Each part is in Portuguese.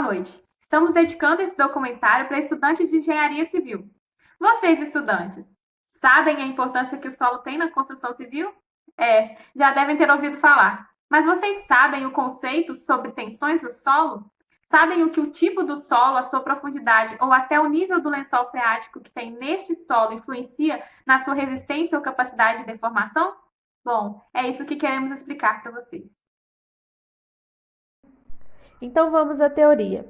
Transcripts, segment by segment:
noite. Estamos dedicando esse documentário para estudantes de engenharia civil. Vocês, estudantes, sabem a importância que o solo tem na construção civil? Já devem ter ouvido falar. Mas vocês sabem o conceito sobre tensões do solo? Sabem o que o tipo do solo, a sua profundidade ou até o nível do lençol freático que tem neste solo influencia na sua resistência ou capacidade de deformação? Bom, é isso que queremos explicar para vocês. Então vamos à teoria.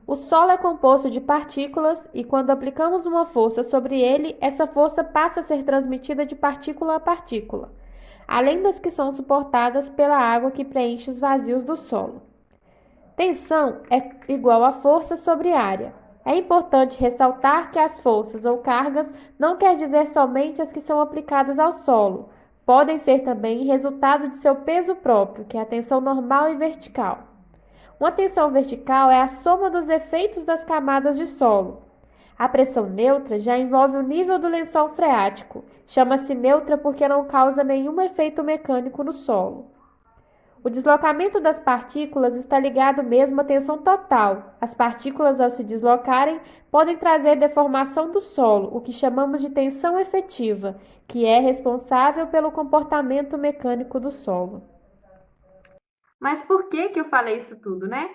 O solo é composto de partículas e, quando aplicamos uma força sobre ele, essa força passa a ser transmitida de partícula a partícula, além das que são suportadas pela água que preenche os vazios do solo. Tensão é igual a força sobre área. É importante ressaltar que as forças ou cargas não quer dizer somente as que são aplicadas ao solo. Podem ser também resultado de seu peso próprio, que é a tensão normal e vertical. Uma tensão vertical é a soma dos efeitos das camadas de solo. A pressão neutra já envolve o nível do lençol freático. Chama-se neutra porque não causa nenhum efeito mecânico no solo. O deslocamento das partículas está ligado mesmo à tensão total. As partículas, ao se deslocarem, podem trazer deformação do solo, o que chamamos de tensão efetiva, que é responsável pelo comportamento mecânico do solo. Mas por que eu falei isso tudo, né?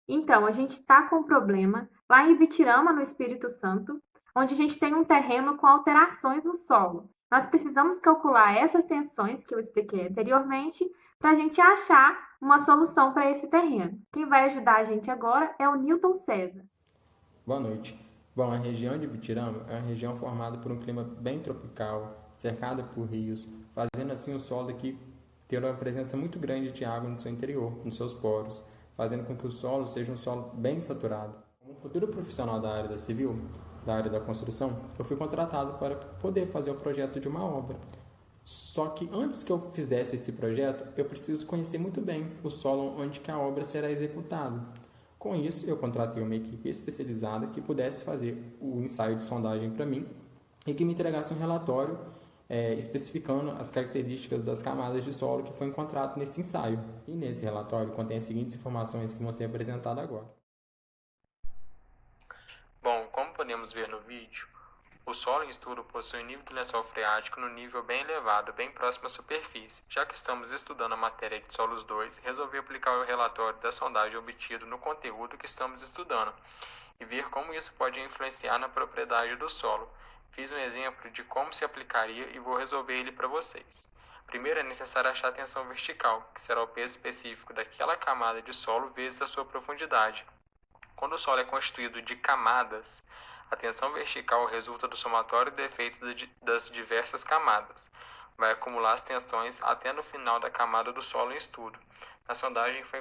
Então, a gente está com um problema lá em Ibitirama, no Espírito Santo, onde a gente tem um terreno com alterações no solo. Nós precisamos calcular essas tensões que eu expliquei anteriormente para a gente achar uma solução para esse terreno. Quem vai ajudar a gente agora é o Newton César. Boa noite. Bom, a região de Ibitirama é uma região formada por um clima bem tropical, cercada por rios, fazendo assim o solo aqui ter uma presença muito grande de água no seu interior, nos seus poros, fazendo com que o solo seja um solo bem saturado. Como futuro profissional da área da civil, da área da construção, eu fui contratado para poder fazer o projeto de uma obra. Só que antes que eu fizesse esse projeto, eu preciso conhecer muito bem o solo onde que a obra será executada. Com isso, eu contratei uma equipe especializada que pudesse fazer o ensaio de sondagem para mim e que me entregasse um relatório especificando as características das camadas de solo que foi encontrado nesse ensaio. E nesse relatório contém as seguintes informações que vão ser apresentadas agora. Bom, como podemos ver no vídeo, o solo em estudo possui um nível de lençol freático no nível bem elevado, bem próximo à superfície. Já que estamos estudando a matéria de solos 2, resolvi aplicar o relatório da sondagem obtido no conteúdo que estamos estudando e ver como isso pode influenciar na propriedade do solo. Fiz um exemplo de como se aplicaria e vou resolver ele para vocês. Primeiro é necessário achar a tensão vertical, que será o peso específico daquela camada de solo vezes a sua profundidade. Quando o solo é constituído de camadas, a tensão vertical resulta do somatório do efeito das diversas camadas. Vai acumular as tensões até no final da camada do solo em estudo. Na sondagem foi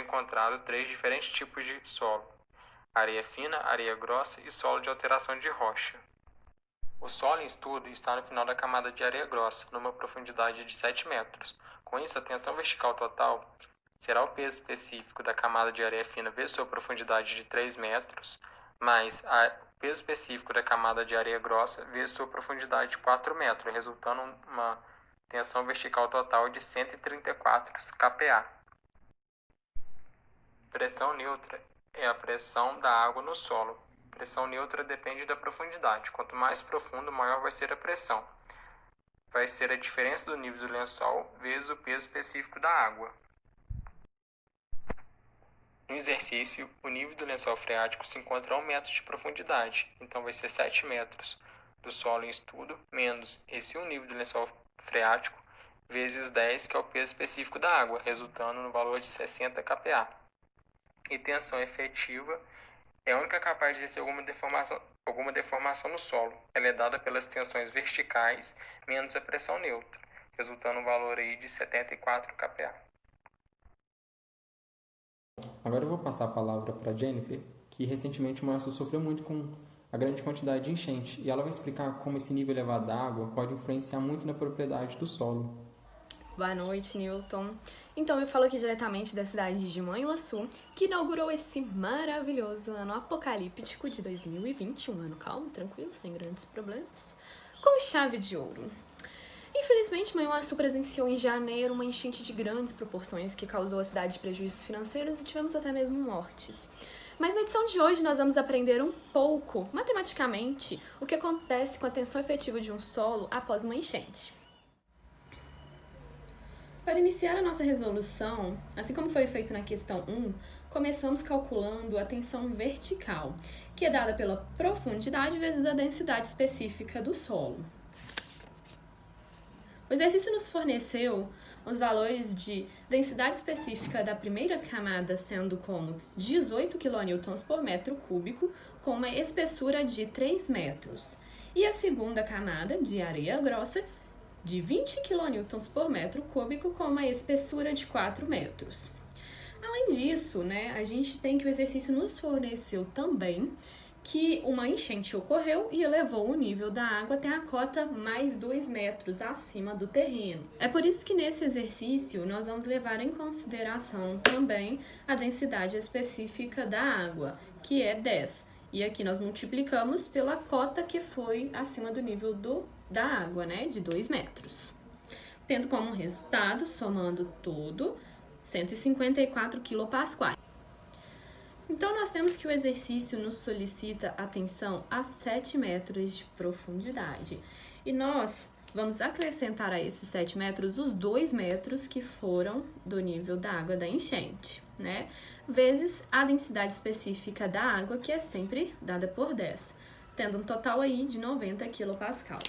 encontrado 3 diferentes tipos de solo: areia fina, areia grossa e solo de alteração de rocha. O solo em estudo está no final da camada de areia grossa, numa profundidade de 7 metros. Com isso, a tensão vertical total será o peso específico da camada de areia fina vezes sua profundidade de 3 metros, mais o peso específico da camada de areia grossa vezes sua profundidade de 4 metros, resultando em uma tensão vertical total de 134 kPa. Pressão neutra é a pressão da água no solo. Pressão neutra depende da profundidade. Quanto mais profundo, maior vai ser a pressão. Vai ser a diferença do nível do lençol vezes o peso específico da água. No exercício, o nível do lençol freático se encontra a 1 metro de profundidade, então vai ser 7 metros do solo em estudo, menos esse 1 nível do lençol freático, vezes 10, que é o peso específico da água, resultando no valor de 60 kPa. E tensão efetiva é a única capaz de exercer alguma deformação no solo. Ela é dada pelas tensões verticais menos a pressão neutra, resultando um valor aí de 74 kPa. Agora eu vou passar a palavra para a Jennifer, que recentemente sofreu muito com a grande quantidade de enchente, e ela vai explicar como esse nível elevado da água pode influenciar muito na propriedade do solo. Boa noite, Newton. Então, eu falo aqui diretamente da cidade de Manhuaçu, que inaugurou esse maravilhoso ano apocalíptico de 2020, um ano calmo, tranquilo, sem grandes problemas, com chave de ouro. Infelizmente, Manhuaçu presenciou em janeiro uma enchente de grandes proporções que causou à cidade prejuízos financeiros e tivemos até mesmo mortes. Mas na edição de hoje nós vamos aprender um pouco, matematicamente, o que acontece com a tensão efetiva de um solo após uma enchente. Para iniciar a nossa resolução, assim como foi feito na questão 1, começamos calculando a tensão vertical, que é dada pela profundidade vezes a densidade específica do solo. O exercício nos forneceu os valores de densidade específica da primeira camada sendo como 18 kN por metro cúbico, com uma espessura de 3 metros, e a segunda camada, de areia grossa, de 20 kN por metro cúbico, com uma espessura de 4 metros. Além disso, a gente tem que o exercício nos forneceu também que uma enchente ocorreu e elevou o nível da água até a cota mais 2 metros acima do terreno. É por isso que nesse exercício nós vamos levar em consideração também a densidade específica da água, que é 10. E aqui nós multiplicamos pela cota que foi acima do nível da água, de 2 metros. Tendo como resultado, somando tudo, 154 kPa. Então, nós temos que o exercício nos solicita atenção a 7 metros de profundidade. E nós vamos acrescentar a esses 7 metros os 2 metros que foram do nível da água da enchente, vezes a densidade específica da água, que é sempre dada por 10, tendo um total aí de 90 kPa.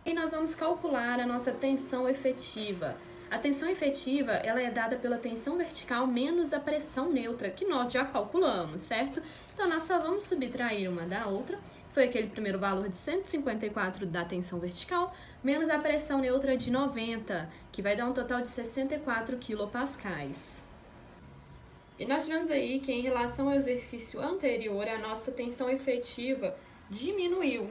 E nós vamos calcular a nossa tensão efetiva. A tensão efetiva, ela é dada pela tensão vertical menos a pressão neutra, que nós já calculamos, certo? Então, nós só vamos subtrair uma da outra, foi aquele primeiro valor de 154 da tensão vertical, menos a pressão neutra de 90, que vai dar um total de 64 kPa. E nós tivemos aí que, em relação ao exercício anterior, a nossa tensão efetiva diminuiu.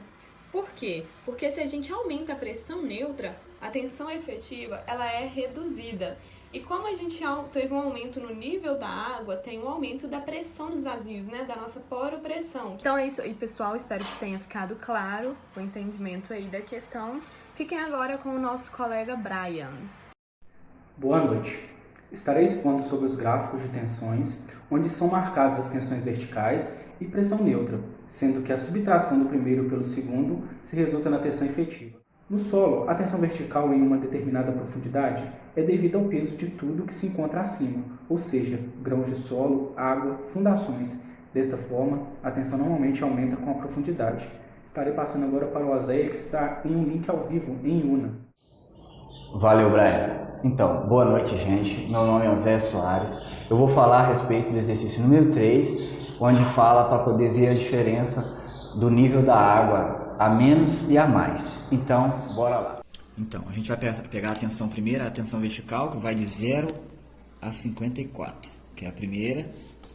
Por quê? Porque se a gente aumenta a pressão neutra, a tensão efetiva ela é reduzida. E como a gente teve um aumento no nível da água, tem um aumento da pressão dos vazios, da nossa poropressão. Então é isso aí, pessoal. Espero que tenha ficado claro o entendimento aí da questão. Fiquem agora com o nosso colega Brian. Boa noite. Estarei expondo sobre os gráficos de tensões, onde são marcadas as tensões verticais e pressão neutra, sendo que a subtração do primeiro pelo segundo se resulta na tensão efetiva. No solo, a tensão vertical em uma determinada profundidade é devida ao peso de tudo que se encontra acima, ou seja, grãos de solo, água, fundações. Desta forma, a tensão normalmente aumenta com a profundidade. Estarei passando agora para o Oséia, que está em um link ao vivo em UNA. Valeu, Brian. Então, boa noite, gente. Meu nome é Oséia Soares. Eu vou falar a respeito do exercício número 3, onde fala para poder ver a diferença do nível da água a menos e a mais. Então, bora lá. Então, a gente vai pegar a tensão primeira, a tensão vertical, que vai de 0 a 54, que é a primeira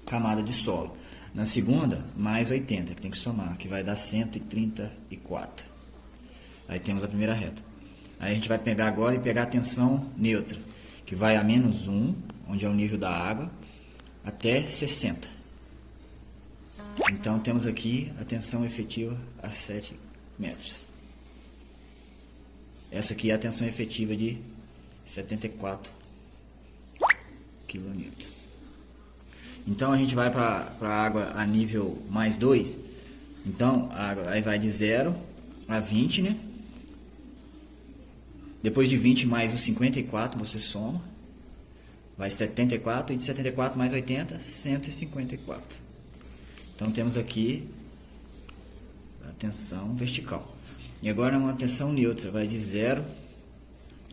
camada de solo. Na segunda, mais 80, que tem que somar, que vai dar 134. Aí temos a primeira reta. Aí a gente vai pegar agora e pegar a tensão neutra, que vai a menos 1, onde é o nível da água, até 60. Então, temos aqui a tensão efetiva a 7 metros. Essa aqui é a tensão efetiva de 74 kN. Então, a gente vai para a água a nível mais 2. Então, a água aí vai de 0 a 20, Depois de 20 mais os 54, você soma. Vai 74, e de 74 mais 80, 154. Então, temos aqui a tensão vertical. E agora uma tensão neutra, vai de 0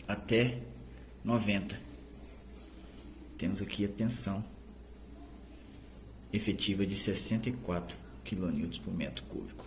até 90. Temos aqui a tensão efetiva de 64 kN por metro cúbico.